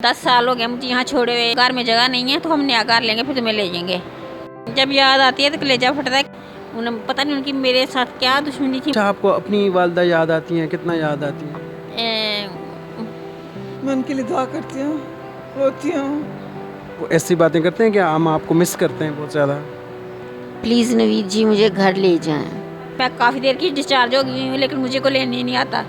10 साल हो गए मुझे यहाँ छोड़े हुए। घर में जगह नहीं है तो हम नया घर लेंगे, फिर तुम्हें ले जाएंगे। जब याद आती है तो कलेजा फटता है। उन्हें पता नहीं उनकी मेरे साथ क्या दुश्मनी थी। अच्छा, आपको अपनी वालदा याद आती हैं? कितना याद आती हैं? मैं उनके लिए दुआ करती हूँ, रोती हूँ। वो ऐसी बातें करते हैं कि हम आपको मिस करते हैं बहुत ज़्यादा। प्लीज़ नवीद जी मुझे घर ले जाएं। मैं काफ़ी देर की डिस्चार्ज हो गई हूँ लेकिन मुझे को लेने नहीं आता।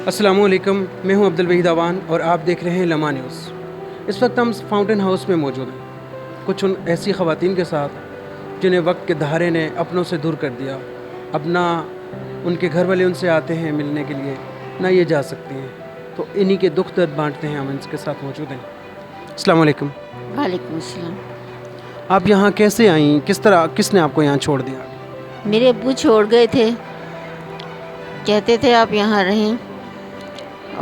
अस्सलामुअलैकुम, मैं हूं अब्दुल वहीद अवान और आप देख रहे हैं लम्हा न्यूज़। इस वक्त हम फाउंटेन हाउस में मौजूद हैं कुछ उन ऐसी ख़वातीन के साथ जिन्हें वक्त के धारे ने अपनों से दूर कर दिया। अब ना उनके घर वाले उनसे आते हैं मिलने के लिए, ना ये जा सकती हैं, तो इन्हीं के दुख दर्द बांटते हैं। हम इनके साथ मौजूद हैं। अस्सलामुअलैकुम। वालेकुम अस्सलाम। आप यहाँ कैसे आई? किस तरह, किसने आपको यहाँ छोड़ दिया? मेरे अब्बू छोड़ गए थे, कहते थे आप यहाँ रहें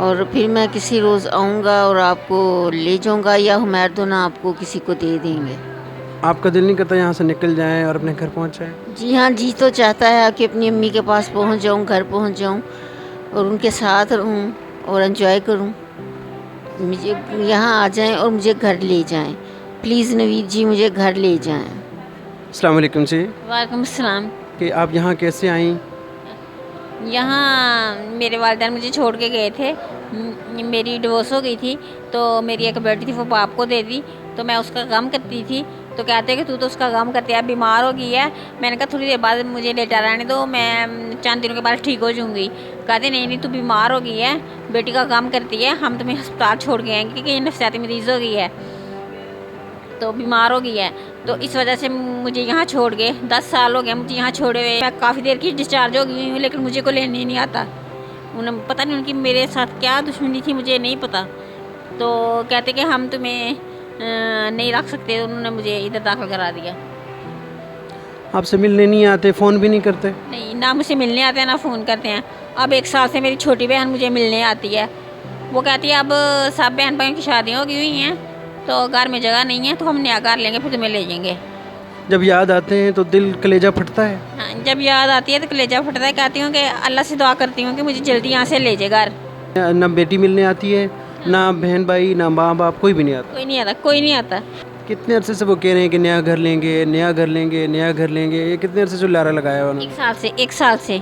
और फिर मैं किसी रोज़ आऊँगा और आपको ले जाऊँगा या हुमैर दोना आपको किसी को दे देंगे। आपका दिल नहीं करता यहाँ से निकल जाएं और अपने घर पहुँच जाएं? जी हाँ, जी तो चाहता है कि अपनी अम्मी के पास पहुँच जाऊँ, घर पहुँच जाऊँ और उनके साथ रहूँ और एंजॉय करूँ। मुझे यहाँ आ जाएं और मुझे घर ले जाएं। प्लीज़ नवीद जी मुझे घर ले जाएं। अस्सलाम वालेकुम जी। वालेकुम अस्सलाम। कि आप यहाँ कैसे आई? यहाँ मेरे वालिदैन मुझे छोड़ के गए थे। मेरी डिवोर्स हो गई थी तो मेरी एक बेटी थी, वो बाप को दे दी, तो मैं उसका काम करती थी। तो कहते कि तू तो उसका काम करती है, बीमार हो गई है। मैंने कहा थोड़ी देर बाद मुझे लेटा रहने दो, मैं चंद दिनों के बाद ठीक हो जाऊँगी। कहते नहीं नहीं, तू बीमार हो गई है, बेटी का काम करती है, हम तुम्हें अस्पताल छोड़ के आएंगे क्योंकि नफसियाती मरीज़ हो गई है, तो बीमार हो गई है। तो इस वजह से मुझे यहाँ छोड़ गए। 10 साल हो गए मुझे यहाँ छोड़े हुए। मैं काफ़ी देर की डिस्चार्ज हो गई हूँ लेकिन मुझे को लेने नहीं आता। उन्हें पता नहीं उनकी मेरे साथ क्या दुश्मनी थी, मुझे नहीं पता। तो कहते कि हम तुम्हें नहीं रख सकते, उन्होंने मुझे इधर दाखिल करा दिया। आपसे मिलने नहीं आते, फ़ोन भी नहीं करते? नहीं, ना मुझे मिलने आते हैं ना फ़ोन करते हैं। अब 1 साल से मेरी छोटी बहन मुझे मिलने आती है। वो कहती है अब सब बहन भाइयों की शादियाँ हो गई हुई हैं तो घर में जगह नहीं है, तो हम नया घर लेंगे, फिर तुम्हें ले जाएंगे। जब याद आते हैं तो दिल कलेजा फटता है। हाँ, जब याद आती है तो कलेजा फटता है। कहती हूँ कि अल्लाह से दुआ करती हूँ कि मुझे जल्दी यहाँ से ले जाए घर। ना बेटी मिलने आती है, ना बहन भाई, ना माँ बाप, कोई भी नहीं आता। कोई नहीं आता, कोई नहीं आता। कितने अरसे से वो कह रहे हैं कि नया घर लेंगे, नया घर लेंगे, नया घर लेंगे? ये कितने अरसे से लारा लगाया उन्होंने? 1 साल से, 1 साल से।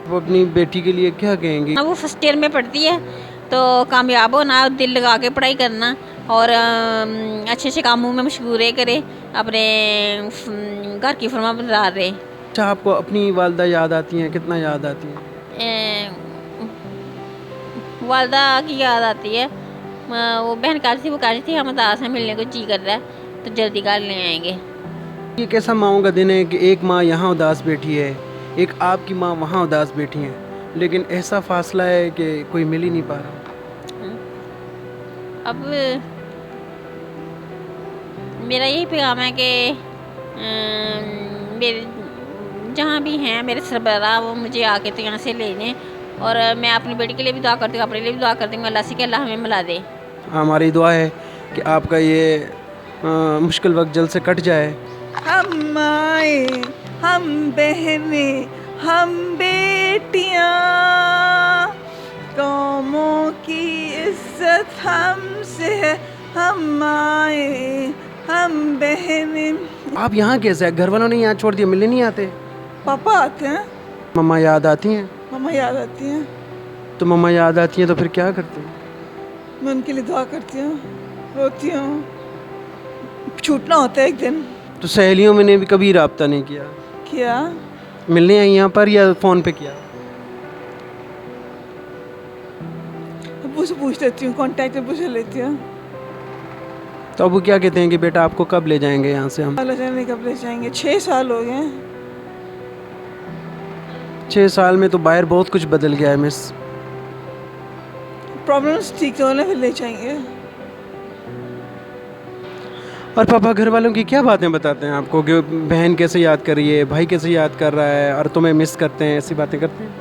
वो अपनी बेटी के लिए क्या कहेंगी? अब वो फर्स्ट ईयर में पढ़ती है तो कामयाब होना, दिल लगा के पढ़ाई करना और अच्छे अच्छे कामों में मशगूल करे, अपने घर की फरमा बरदार रहे। अच्छा, आपको अपनी वालदा याद आती हैं? कितना याद आती हैं? वालदा की याद आती है। वो बहन कह रही थी, वो कह रही थी हम उदास हैं, मिलने को जी कर रहा है तो जल्दी घर ले आएंगे। ये कैसा माओं का दिन है कि एक माँ यहाँ उदास बैठी है, एक आपकी माँ वहाँ उदास बैठी है, लेकिन ऐसा फासला है कि कोई मिल ही नहीं पा रहा। अब मेरा यही पैगाम है कि मेरे जहाँ भी हैं मेरे सरबराह, वो मुझे आके तो यहाँ से ले लें। और मैं अपनी बेटी के लिए भी दुआ करती हूँ, अपने लिए भी दुआ करती हूँ अल्लाह से कि अल्लाह हमें मिला दे। हमारी दुआ है कि आपका ये मुश्किल वक्त जल्द से कट जाए। हम माए, हम बहने, हम बेटियां, कौमों की इज्जत हमसे है। हम माए, हम बहने। आप यहाँ कैसे? घर वालों ने यहाँ छोड़ दिया, मिलने नहीं आते? पापा आते हैं, मम्मा याद आती हैं? मम्मा याद आती हैं। तो मम्मा याद आती हैं तो फिर क्या करते हैं? मैं उनके लिए दुआ करती हूँ, रोती हूँ। छूटना होता है एक दिन। तो सहेलियों में ने भी कभी राब्ता नहीं किया? किया, मिलने आई यहाँ पर या फ़ोन पे किया? अब्बू से पूछ लेती हूँ, कॉन्टैक्ट अब्बू से लेती हूँ। तो अब वो क्या कहते हैं कि बेटा आपको कब ले जाएंगे यहाँ से हम? अल्लाह जाने कब ले जाएंगे। 6 साल हो गए। 6 साल में तो बाहर बहुत कुछ बदल गया है मिस। प्रॉब्लम्स ठीक तो होने फिर ले जाएंगे। और पापा घर वालों की क्या बातें बताते हैं आपको कि बहन कैसे याद कर रही है, भाई कैसे याद कर रहा है और तुम्हें मिस करते हैं, ऐसी बातें करते हैं?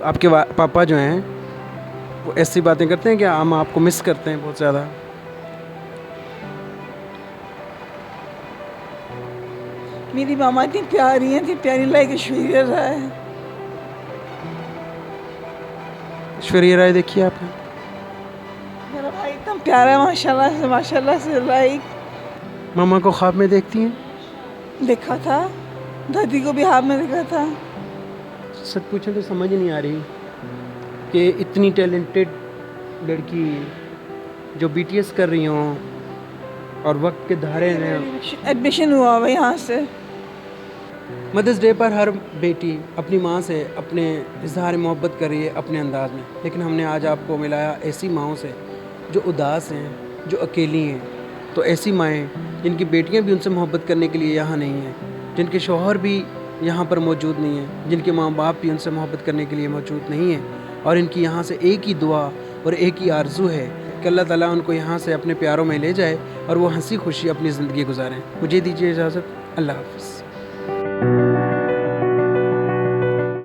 आपके पापा जो हैं वो ऐसी बातें करते हैं कि हम आपको मिस करते हैं बहुत ज़्यादा? मेरी मामा इतनी प्यारी हैं, इतनी प्यारी लाइक ऐश्वर्या राय। ऐश्वर्या राय देखी है आपने? मेरा भाई इतना प्यारा है, माशाल्लाह से लाइक। मामा को ख्वाब में देखती हैं? देखा था, दादी को भी हाथ में देखा था। सच पूछें तो समझ नहीं आ रही कि इतनी टैलेंटेड लड़की जो बीटीएस कर रही हों और वक्त के धारे ने। एडमिशन हुआ हुआ यहाँ से। मदर्स डे पर हर बेटी अपनी माँ से अपने इजहार मोहब्बत कर रही है अपने अंदाज में, लेकिन हमने आज आपको मिलाया ऐसी माँओं से जो उदास हैं, जो अकेली हैं। तो ऐसी माएँ जिनकी बेटियाँ भी उनसे मोहब्बत करने के लिए यहाँ नहीं हैं, जिनके शौहर भी यहाँ पर मौजूद नहीं हैं, जिनके माँ बाप भी उनसे मोहब्बत करने के लिए मौजूद नहीं हैं, और इनकी यहाँ से एक ही दुआ और एक ही आरज़ू है कि अल्लाह ताला उनको यहाँ से अपने प्यारों में ले जाए और वो हंसी खुशी अपनी ज़िंदगी गुजारें। मुझे दीजिए इजाज़त। अल्लाह हाफ़िज़।